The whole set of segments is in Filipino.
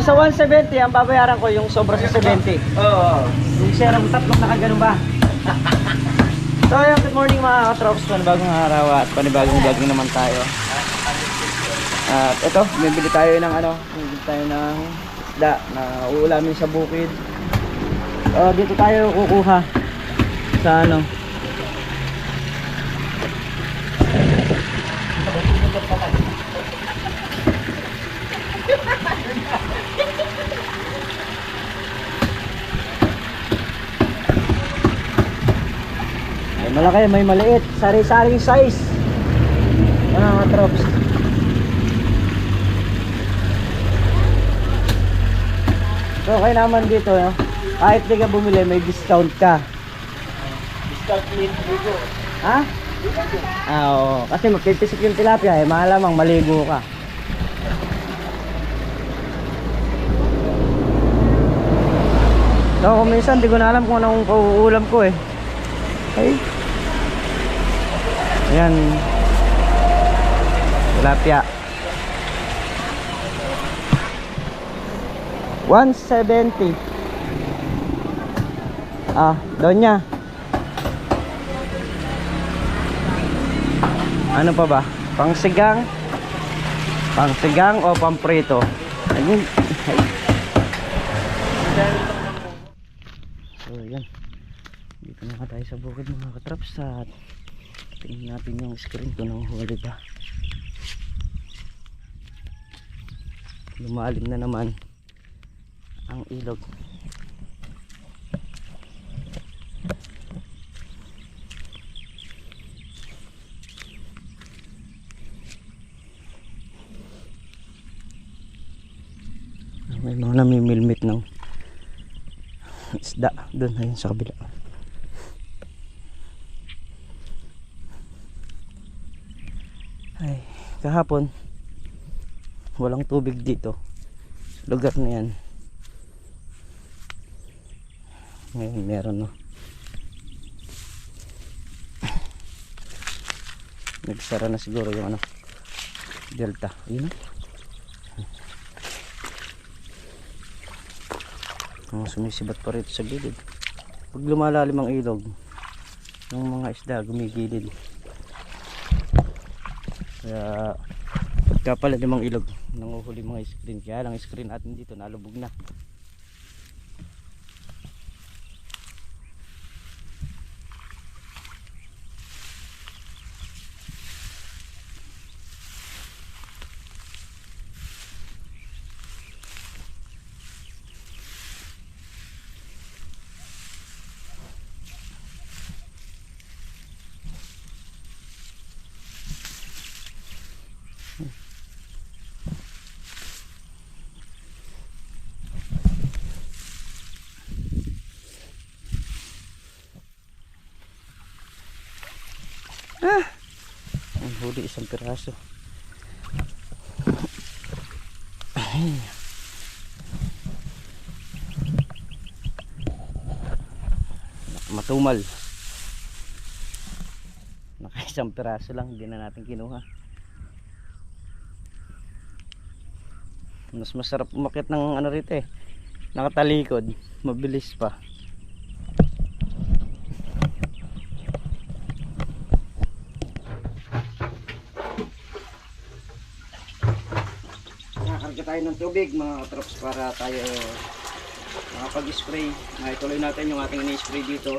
sa 170, ang babayaran ko yung sobra sa 70. Oo. Yung serang tatlong nakagano ba? So ayun, good morning mga katrops. Panibagong araw at panibagong vlog naman tayo. At ito, bibili tayo ng bibili tayo ng isda na uulamin sa bukid. Dito tayo kukuha sa may malaki, may maliit, sari-saring size mga trops. So okay naman dito, no? Kahit di ka bumili, may discount ka. Discount ligo. Ha? Oo, kasi magpipisik yung tilapia malamang maligo ka. So kung minsan di ko na alam kung anong pauulam ko Okay. Ayan. Tilapia. 170. Donya. Ano pa ba? Pangsigang? Pangsigang o pamprito? Ayun. So yan. Dito na tayo sa bukid mga katraps at tingnan natin yung screen ko ng huli ba. Lumalim na naman ang ilog. May mga namimilmit ng isda doon ayun sa kabila. Ay, kahapon walang tubig dito lugar na yan. Ngayon meron nagsara na siguro yung delta. Ayun sumisibat pa rito sa gilid. Pag lumalalim ang ilog ng mga isda gumigilid. Kaya pagka pala limang ilog nanguhuli mga screen, kaya lang screen natin dito nalubog na. Ang huli isang piraso. Matumal. Naka isang piraso lang, hindi na natin kinuha. Mas masarap umakyat ng rito nakatalikod, mabilis pa. Nakakarga tayo ng tubig mga katrops para tayo makapag-spray. Ituloy natin yung ating ini-spray dito.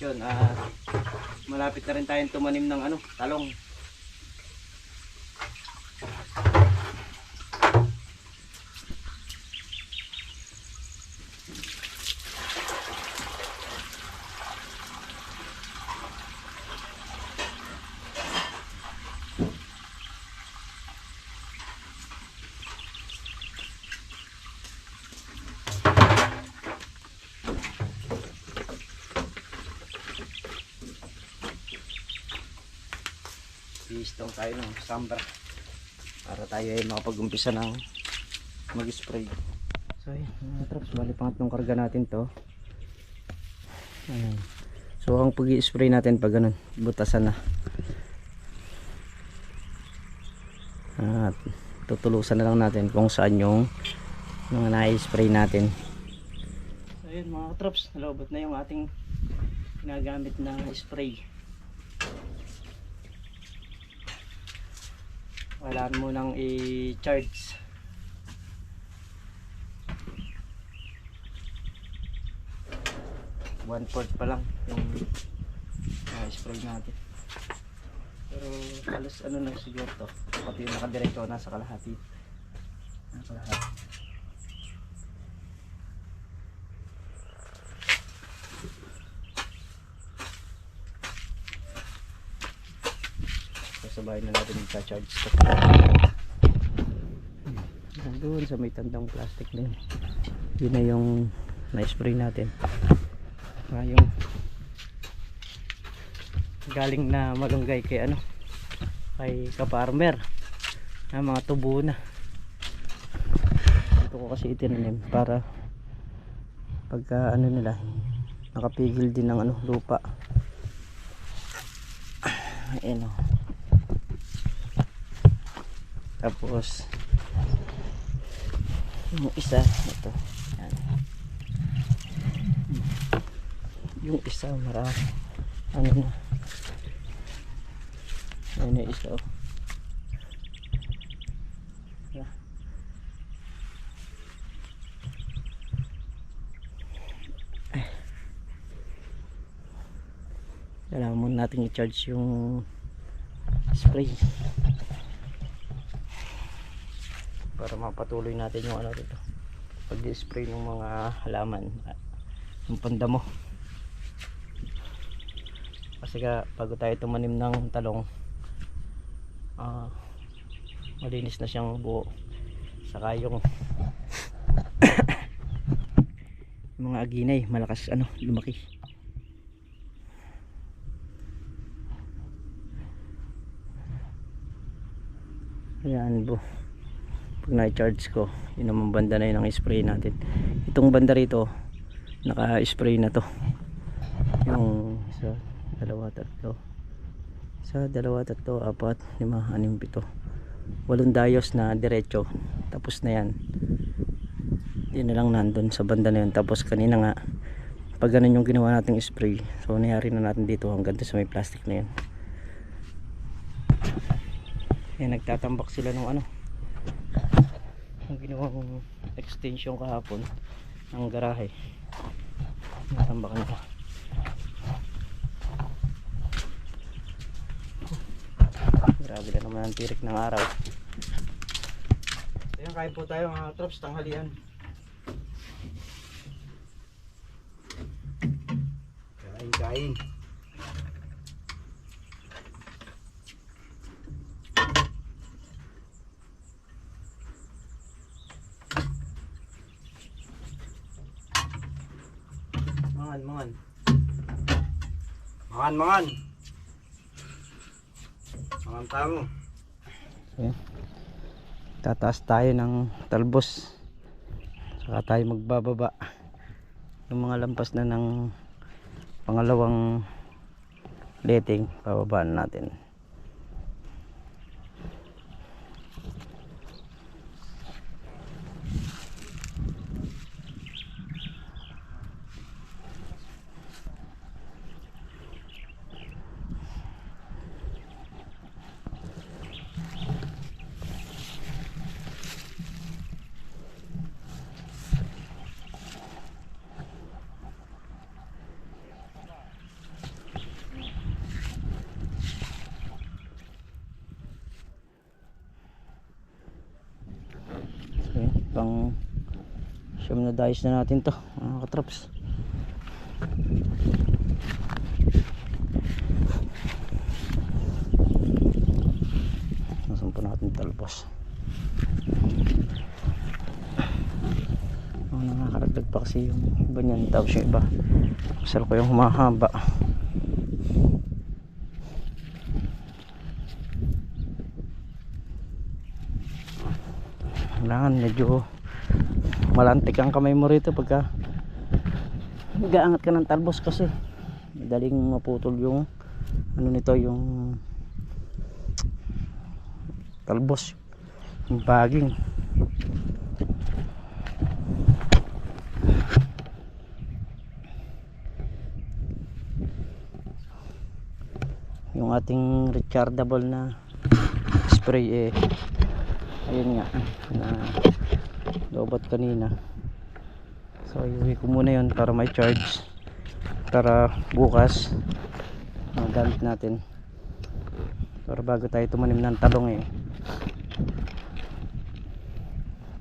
Yun, malapit na rin tayong tumanim ng talong. i-stone tayo ng sambra para tayo ay makapag-umpisa ng mag-spray. So yun mga traps, bali pangatlong karga natin to. Ayan. So ang pag-i-spray natin pag ganun, butasan na. At tutulusan na lang natin kung saan yung mga na-spray natin. So yun mga traps, nalobot na yung ating ginagamit na spray. Kailangan mo nang i-charge. One-fourth pa lang yung spray natin. Pero halos ano na siguro to. Pati yung nakadirekto na sa kalahati. Sasabayin na natin yung charge to. Doon sa may tandang plastic na yun. Yun na yung na-spray natin. Yung galing na malunggay kay ano, kay ka-farmer na mga tubo na. Ito ko kasi itinanim para pagka ano nila nakapigil din ng ano, lupa. Ayan o. Tapos yung isa ito, yan. Yung isa marami ano na, ayun na isa oh. Yeah. Kailangan muna natin i-charge yung spray para mapatuloy natin yung ano dito pag-spray ng mga halaman, yung pandamo. Kasi bago tayo tumanim ng talong, malinis na siyang buo. Saka yung mga aginay malakas ano, lumaki. Ayan po, pag na-charge ko, yun naman banda na yun ang spray natin. Itong banda rito naka-spray na to, yung isa, dalawa, tatlo, isa, dalawa, tatlo, apat, lima, anim, pito, 8 dayos na diretso. Tapos na yan, yun na lang nandun sa banda na yun. Tapos kanina nga pag ganun yung ginawa nating spray, so niyari na natin dito hanggang sa may plastic na yun. Yan, nagtatambak sila ng ano, ang ginawang extension kahapon ng garahe. Natambakan nila. Grabe na naman ang tirik ng araw. Ayan, kain po tayo mga trops, tanghalian. Kain. Mangan. Mangan tamo. Ayan. Tataas tayo ng talbos. Saka tayo magbababa. Yung mga lampas na ng pangalawang letting, bababaan natin. Pang siyam na dayos na natin to mga katrops. Nasan po natin talbos. Nakakaragdag pa kasi yung iba niyan, tapos yung iba masal ko yung humahaba. Kailangan medyo malantik ang kamay mo rito pagka gaangat ka ng talbos kasi madaling maputol yung ano nito, yung talbos, yung baging. Yung ating rechargeable na spray ayun nga na lobot kanina, so iuwi ko muna yun para may charge para bukas magamit natin, para bago tayo tumanim ng talong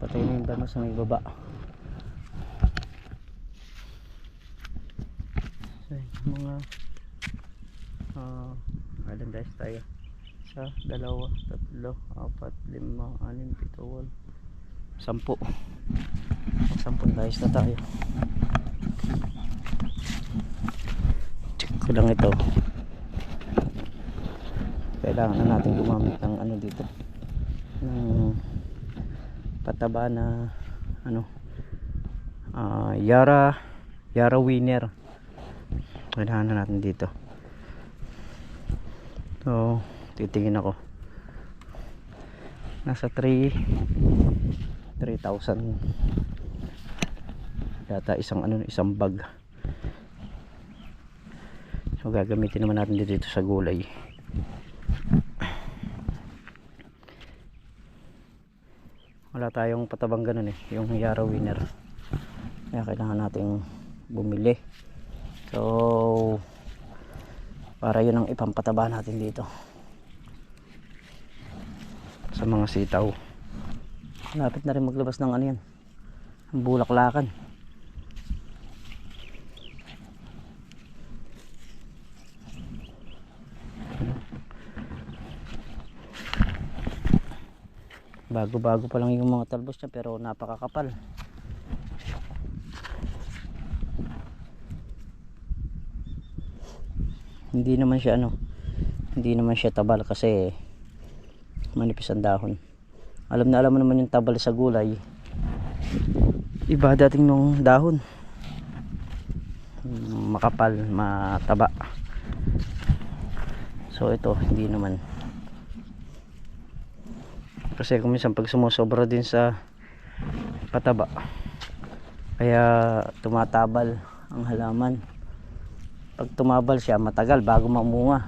patay na yung damas na may baba. So, mga ilan guys tayo, 1, 2, 3, 4, 5, 6, 7, 8, 10 guys na tayo. Check ko lang ito, kailangan na natin gumamit ng ano dito, ng pataba na ano, Yara Winner, kailangan na natin dito. So titingin ako, nasa 3,000 yata isang bag. So gagamitin naman natin dito sa gulay. Wala tayong patabang ganun yung Yara Winner, kaya kailangan nating bumili. So para yun ang ipampataba natin dito sa mga sitaw. Lapit na rin maglabas ng ano yan, ang bulaklakan. Bago-bago pa lang yung mga talbos niya pero napakakapal. Hindi naman siya tabal kasi manipis ang dahon. Alam mo naman yung tabal sa gulay, iba dating nung dahon, makapal, mataba. So ito hindi naman, kasi kung minsan pag sumusobra din sa pataba kaya tumatabal ang halaman. Pag tumabal siya matagal bago mamunga,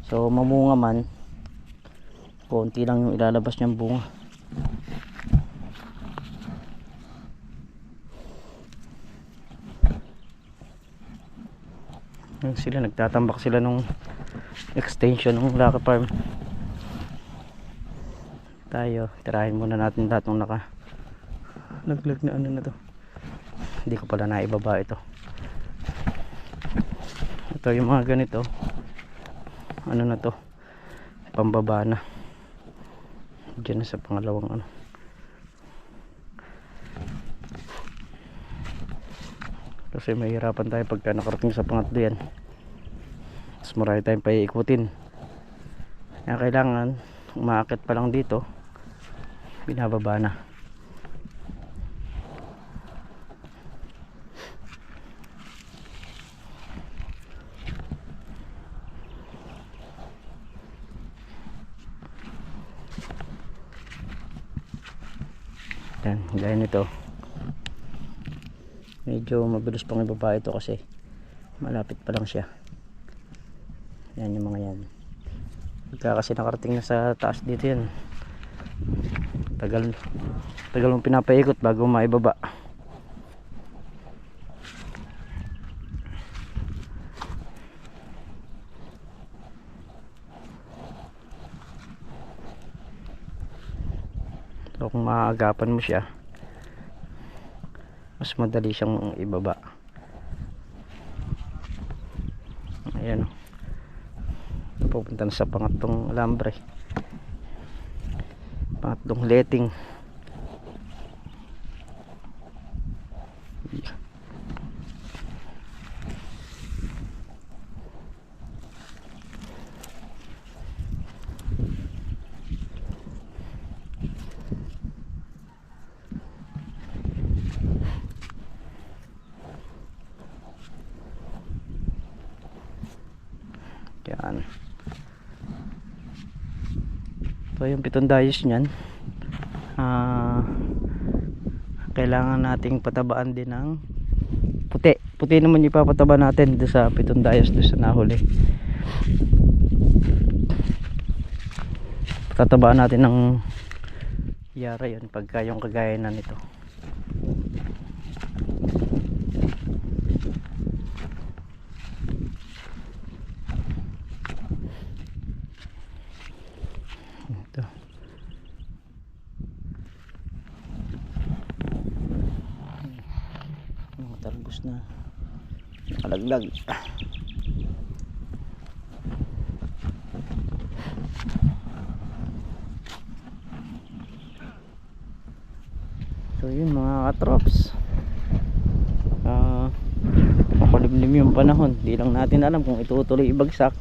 so mamunga man konti lang yung ilalabas niyang bunga. Sila nagtatambak sila nung extension ng Lucky Farm. Tayo tirahin muna natin lahat ng naglag na ano na to. Hindi ko pala naibaba ito. Ito yung mga ganito, ano na to, pambaba na dyan na sa pangalawang ano. Kasi mahirapan tayo pagka nakarating sa pangatlo yan, mas marami tayong paiikutin, kaya kailangan umaakit pa lang dito binababa na. Yan, gaya nito medyo mabilis pang ibaba ito kasi malapit pa lang siya. Yan yung mga yan, pagka kasi nakarating na sa taas dito yan, tagal mong pinapaikot bago maibaba. So kung maaagapan mo siya, mas madali siyang ibaba. Ayan o, pupunta na sa pangatlong alambre, pangatlong letting. So yung pitong dayos niyan, kailangan nating patabaan din ng puti naman yung ipapataba natin doon sa pitong dayos doon sa nahuli. Tatabaan natin ng yara yun pagka yung kagaya na nito. Ito. Mga talbos na nakalaglag. So yun mga katrops, makulimlim yung panahon, di lang natin alam kung itutuloy ibagsak.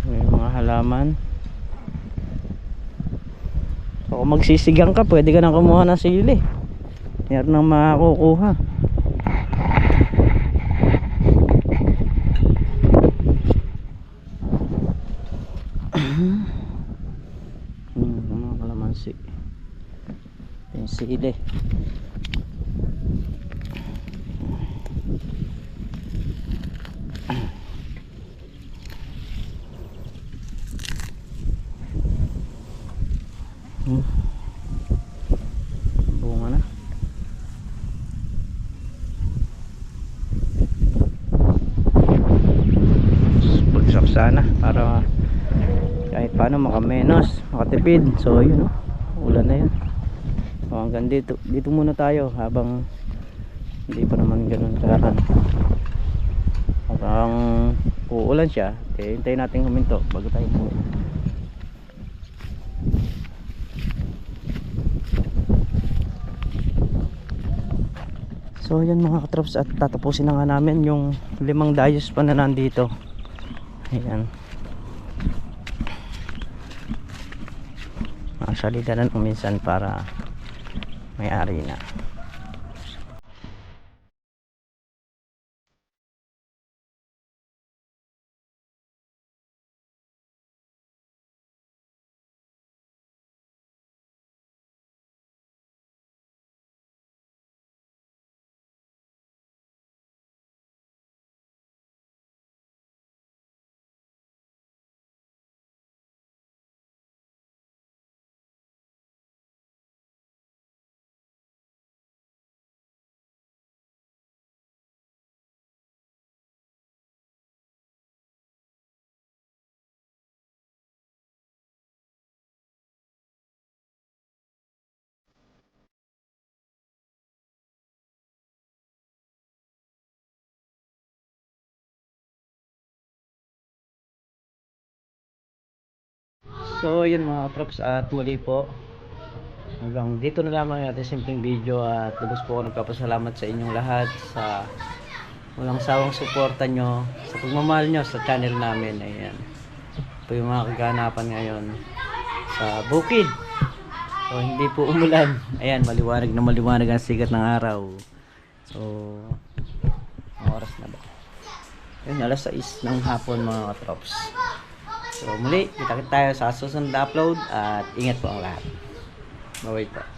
May mga halaman. So kung magsisigang ka, pwede ka nang kumuha ng sili, meron nang makukuha. Mga kalamansi, pensile. Bunga na. Bagsak sana para kahit paano makamenos, makatipid. So yun, ulan na yun. So hanggang dito muna tayo habang hindi pa naman ganun karakan. Hanggang uulan siya, hintayin natin huminto bago tayo umuwi. So yan mga katrops, at tatapusin na nga namin yung 5 dayos pa na nandito. Ayan, salidanan ko minsan para may ari na. So yun mga katrops, at muli po hanggang dito na lamang yung ating simpleng video, at lubos po ako nagpapasalamat sa inyong lahat sa walang sawang suporta nyo, sa pagmamahal nyo sa channel namin. Ayan po yung mga kaganapan ngayon sa bukid. So hindi po umulan, ayan, maliwanag na maliwanag ang sikat ng araw. So oras na ba? Yun, alas 6 ng hapon mga katrops. So muli, kita tayo sa susunod na upload, at ingat po ang lahat. Bye-bye po.